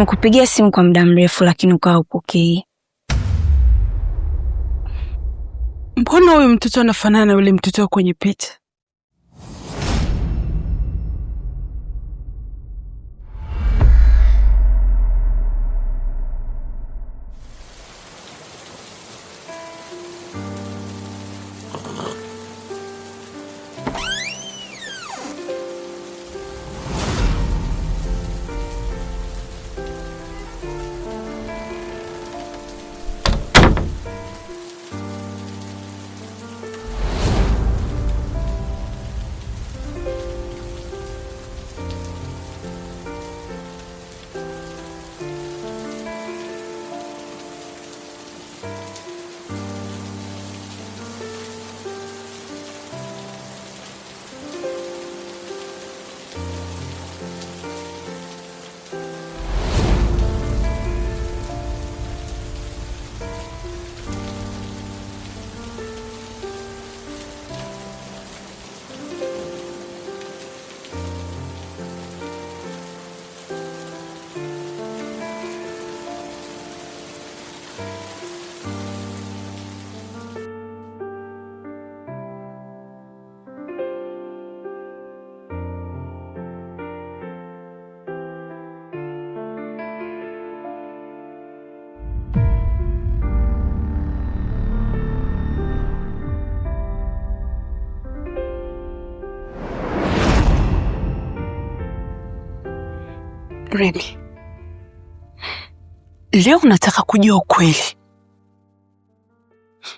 Nimekupigia simu kwa muda mrefu lakini ukawa hupokei. Mbona huyu mtoto anafanana na yule mtoto kwenye picha? Remi, leo nataka kujua ukweli.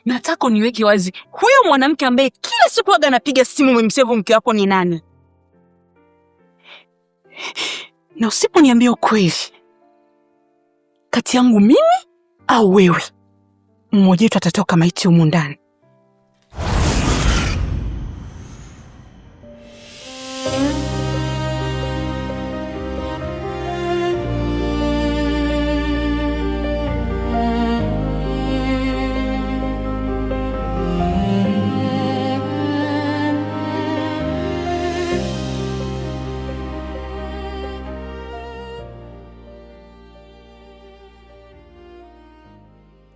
Nataka uniweke wazi, huyo mwanamke ambaye kila siku aga anapiga simu umemsave mke wako ni nani? Na usiponiambia ukweli, kati yangu mimi au wewe, mmoja wetu atatoka maiti humu ndani.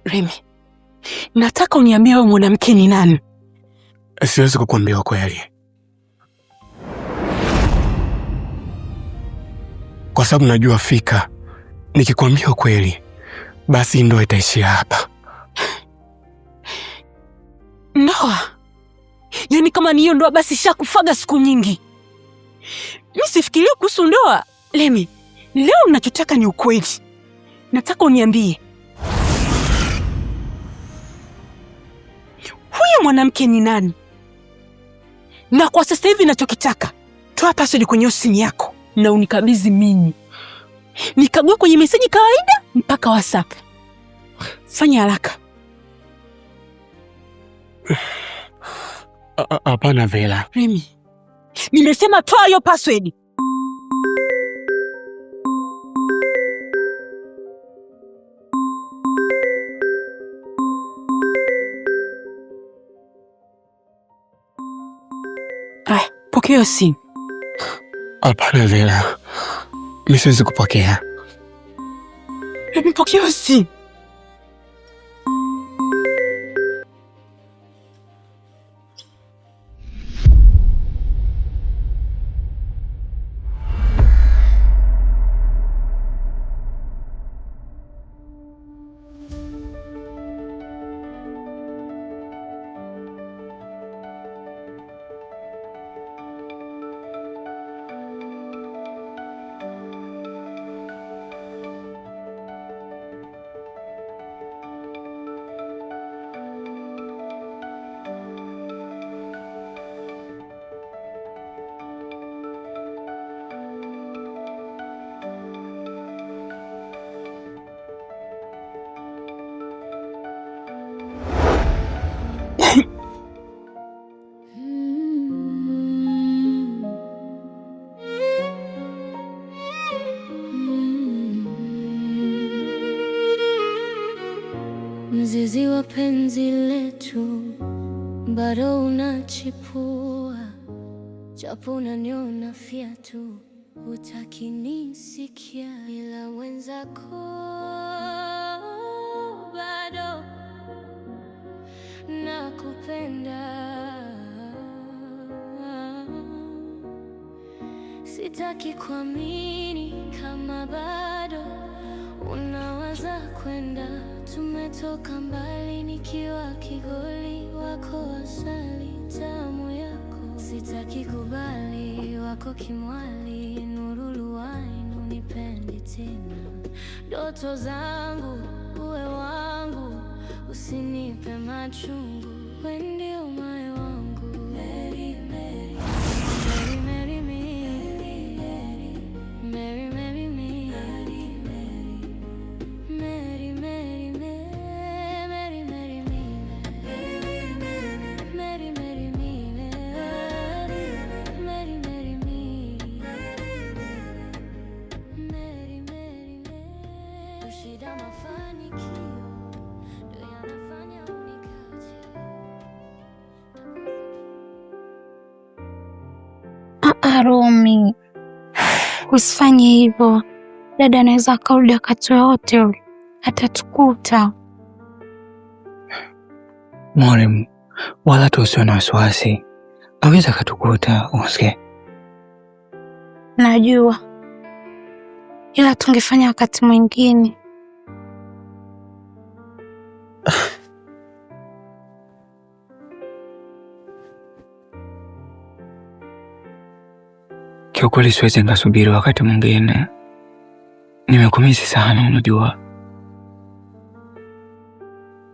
Remi, nataka uniambie wewe mwanamke ni nani? Siwezi kukuambia ukweli, kwa sababu najua fika nikikwambia ukweli basi ndoa itaishia hapa. Ndoa? Yaani kama ni hiyo ndoa basi shakufaga siku nyingi. Mimi sifikirii kuhusu ndoa. Remi, leo ninachotaka ni ukweli. Nataka uniambie huyu mwanamke ni nani? Na kwa sasa hivi ninachokitaka, toa password kwenye simu yako na unikabidhi mimi. Nikague kwenye meseji kawaida mpaka WhatsApp. Fanya haraka. Hapana Vela. Remi, nimesema toa hiyo password. Pokea simu. Hapana Vela, mimi siwezi kupokea. Remi, pokea simu. Mzizi wa penzi letu bado unachipua, japo unaniona fiatu, utakinisikia, ila wenzako bado nakupenda. Sitaki kuamini kama bado unawaza kwenda. Tumetoka mbali, nikiwa kigoli wako, asali tamu yako. Sitaki kubali wako kimwali, nurulu wainu nipendi tena. Ndoto zangu uwe wangu, usinipe machungu, wewe ndio moyo wangu. Mary, Mary, Mary, Mary, Mary, Mary, Mary, Mary, Mary, Mary, Mary, Mary, Mary, Mary, Mary, Mary, shida mafanikio ndio yanafanya unikache. Romi, usifanye hivyo. Dada anaweza akarudi wakati wote ule, atatukuta. Mwalimu, wala tusiwe na wasiwasi, aweza akatukuta. Usikie, Najua, ila tungefanya wakati mwingine. kiukweli siwezi ngasubiri wakati mwingine. Nimekumisi sana, unajua.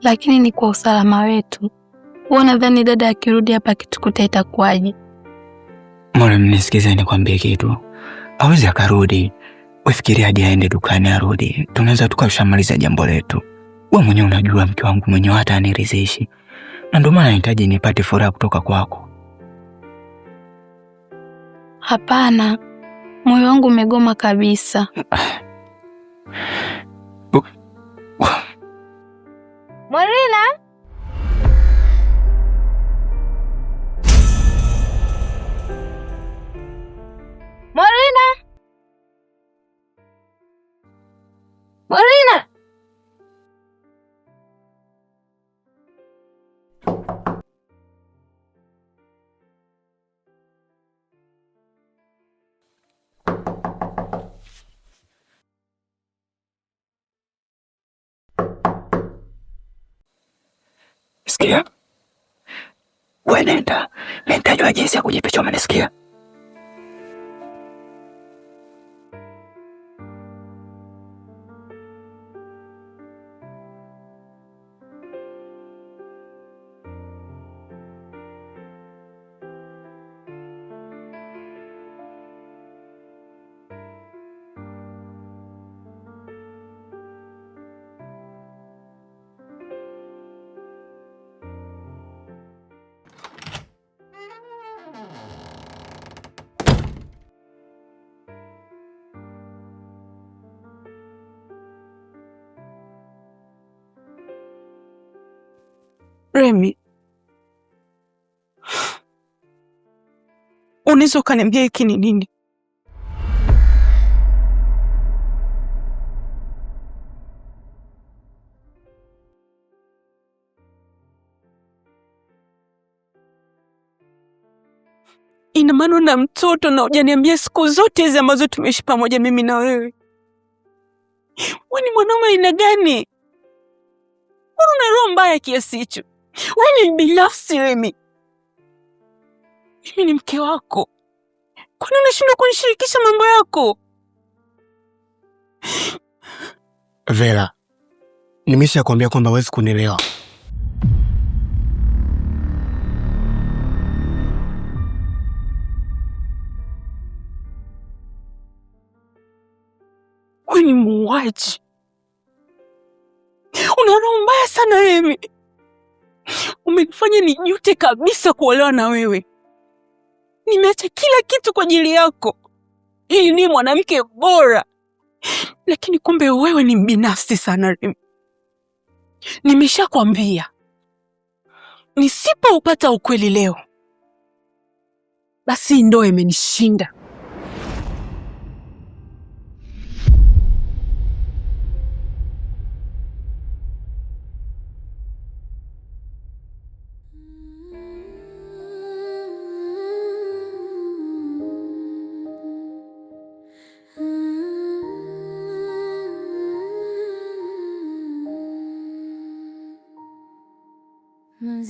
Lakini ni kwa usalama wetu. Wewe nadhani dada akirudi hapa akitukuta itakuwaje? Mwalimu, nisikize nikwambie kitu. Hawezi akarudi. Ufikiria hadi aende dukani arudi. Tunaweza tukashamaliza jambo letu. Wewe mwenyewe unajua mke wangu mwenyewe hata aniridhishi. Na ndio maana nahitaji nipate furaha kutoka kwako. Hapana. Moyo wangu umegoma kabisa. Marina? Marina? Marina? Sikia. Wewe nenda. Nitajua jinsi ya kujificha, umenisikia? Remi, unaweza ukaniambia hiki ni nini? Ina maana na mtoto na hujaniambia siku zote hizi ambazo tumeishi pamoja mimi na wewe. Wewe ni mwanaume aina gani? Una roho mbaya kiasi hicho? Wewe ni binafsi, Remi. Mimi ni mke wako. Kwa nini unashindwa kunishirikisha mambo yako? Vera, nimeshakwambia kwamba huwezi kunielewa. Wewe ni muuaji. Una roho mbaya sana, Remi. Umenifanya nijute kabisa kuolewa na wewe. Nimeacha kila kitu kwa ajili yako. Hii ni mwanamke bora. Lakini kumbe wewe ni mbinafsi sana, Remi. Nimeshakwambia, nisipoupata ukweli leo, basi ndoa imenishinda.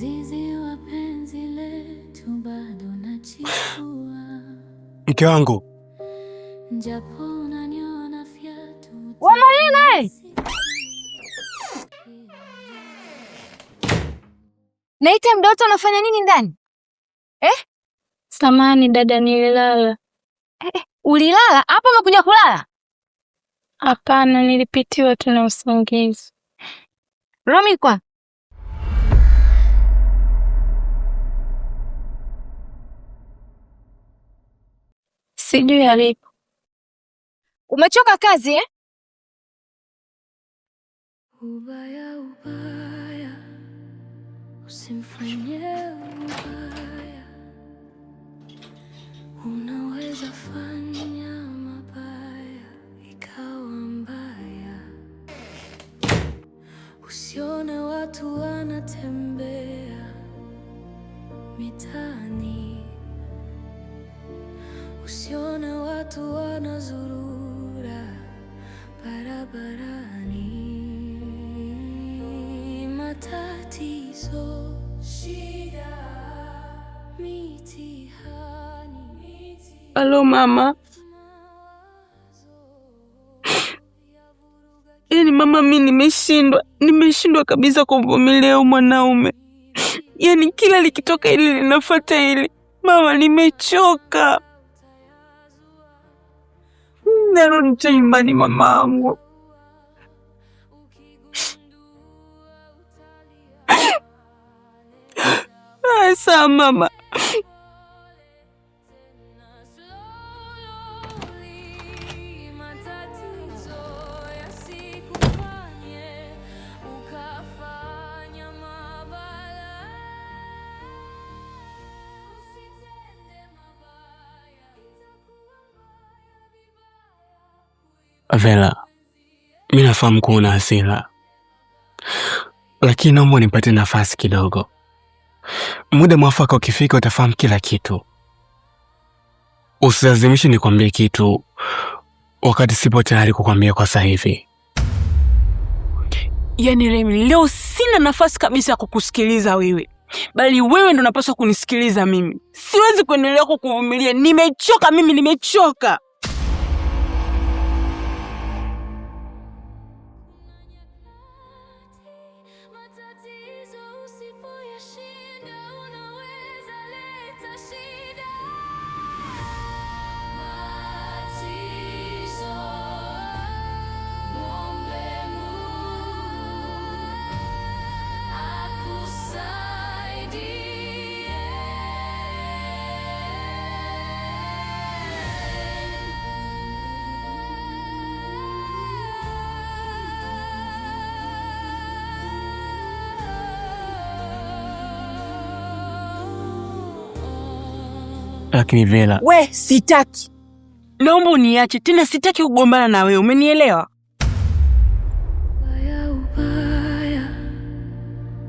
mzizi wa penzi letu bado nachipua. Mke wangu. Japo unaniona fiatu. Marina! Naita mdoto, unafanya nini ndani? Samahani dada, nililala. Ulilala? Hapa umekuja kulala? Hapana, nilipitiwa tu na usingizi. Romi kwa? Sijui alipo. Umechoka kazi Ubaya ubaya, usimfanyie ubaya. Unaweza fanya mabaya ikawa mbaya. Usione watu wanatembea mitaani, usione watu wanazurura barabarani. Matatizo, shida, mitihani. Halo mama. Yaani mama, mimi nimeshindwa kabisa kuvumilia mwanaume. Yaani kila likitoka hili linafuata hili. Mama, nimechoka. Narudi nyumbani mamangu. Sawa mama. Vela, mimi nafahamu kuwa una hasira, lakini naomba nipate nafasi kidogo. Muda mwafaka ukifika utafahamu kila kitu. Usilazimishe nikwambie kitu wakati sipo tayari kukwambia kwa sasa hivi. Yaani Remi, leo sina nafasi kabisa ya kukusikiliza wewe, bali wewe ndo unapaswa kunisikiliza mimi. Siwezi kuendelea kukuvumilia. Nimechoka mimi, nimechoka. Lakini Vela, We, sitaki. Naomba uniache tena, sitaki kugombana na wewe. Umenielewa? Ubaya ubaya,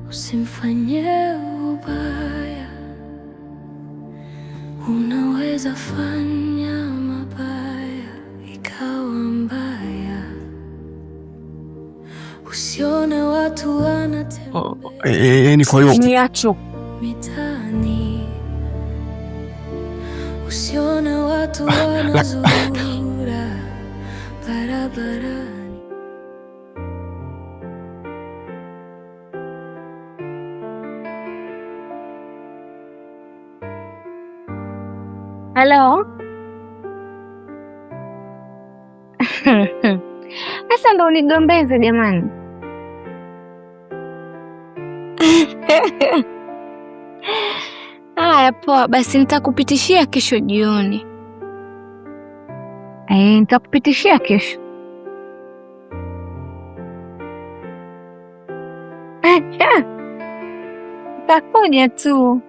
usimfanyie ubaya. Unaweza fanya mabaya ikawa mbaya. Usione watu wanatembea ni kwa hiyo niacho mitaani, usione watu wanazurura barabarani. Halo? Sasa ndo unigombeze jamani. Haya poa, basi nitakupitishia kesho jioni. Nitakupitishia kesho. Takuja tu.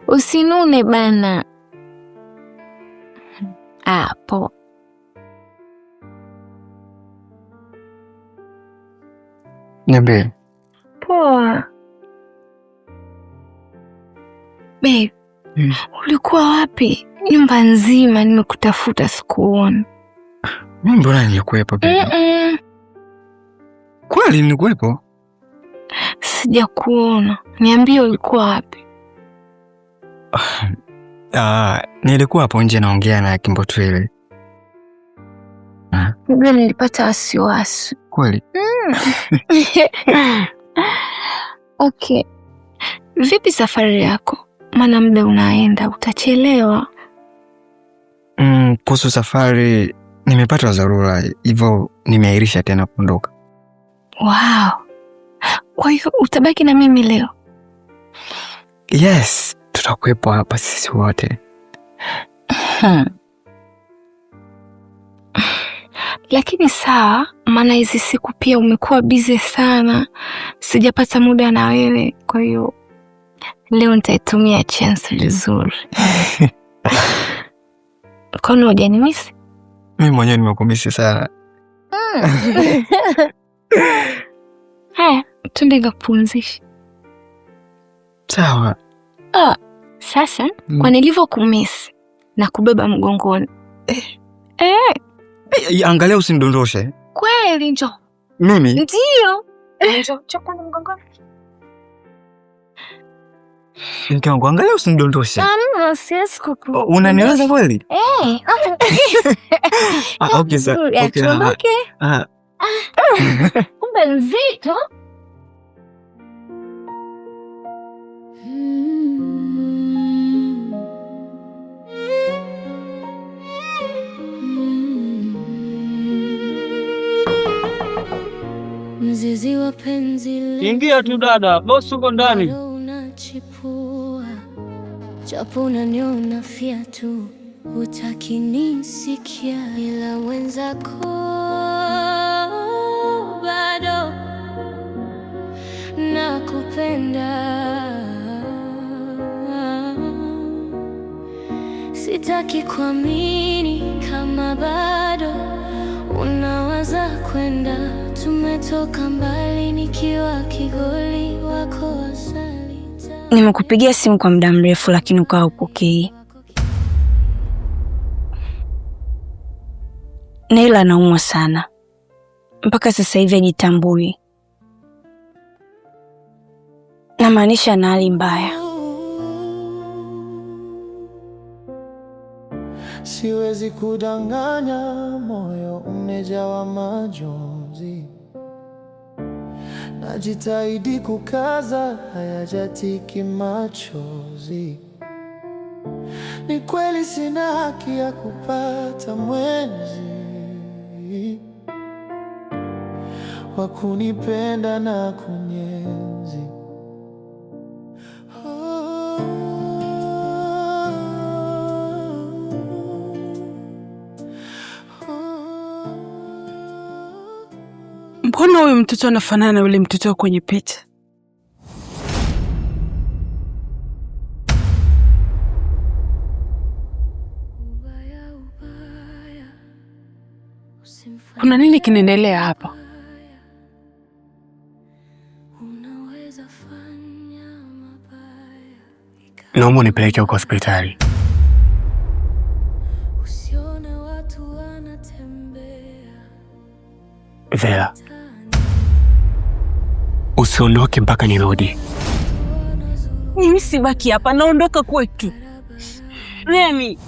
Usinune bana. Hapo. niambie. Poa. Babe, Ulikuwa wapi? Nyumba nzima nimekutafuta sikuona. Mimi mbona nilikuwepo baby? Kweli nilikuwepo? Sijakuona. Niambie ulikuwa wapi? Nilikuwa hapo nje naongea na Kimbotwele. Mimi nilipata wasiwasi. Kweli? Okay. Vipi safari yako? Maana muda unaenda, utachelewa. Kuhusu safari nimepata dharura, hivyo nimeahirisha tena kuondoka. Wow. Kwa hiyo utabaki na mimi leo? Yes, tutakuwepo hapa sisi wote. Lakini sawa, maana hizi siku pia umekuwa busy sana. Sijapata muda na wewe, kwa hiyo leo nitaitumia chance vizuri. Kwani hujanimisi? Mimi mwenyewe nimekumisi sana. Haya, twende nikupumzishe. Sawa. Sasa kwa nilivyokumisi na kubeba mgongoni. Angalia usinidondoshe. Kweli njoo. Mimi? Ndio. Njoo, chukua mgongoni. Mke wangu, angalia usinidondoshe. Siwezi kuku. Unaniweza kweli? Okay, sasa. Okay. Kumbe nzito. Mzizi wa penzi letu. Ingia tu dada, boss uko ndani. Unachipua. Japo unaniona fiatu, hutaki nisikia, ila wenzako bado nakupenda. Sitaki kuamini kama bado unawaza kwenda. Tumetoka mbali nikiwa kigoli wako asali. Nimekupigia simu kwa muda mrefu lakini ukawa hupokei. Naila anaumwa sana. Mpaka sasa hivi hajitambui. Namaanisha ana hali mbaya. Siwezi kudanganya, moyo umejawa majonzi. Najitahidi kukaza, hayajatiki machozi. Ni kweli sina haki ya kupata mwenzi wa kunipenda na kunyenzi. Mbona huyu mtoto anafanana na yule mtoto kwenye picha? Kuna nini kinaendelea hapa? Naomba nipeleke huko hospitali. Vela, usiondoke mpaka nirudi. Mimi sibaki hapa, naondoka kwetu. Remi.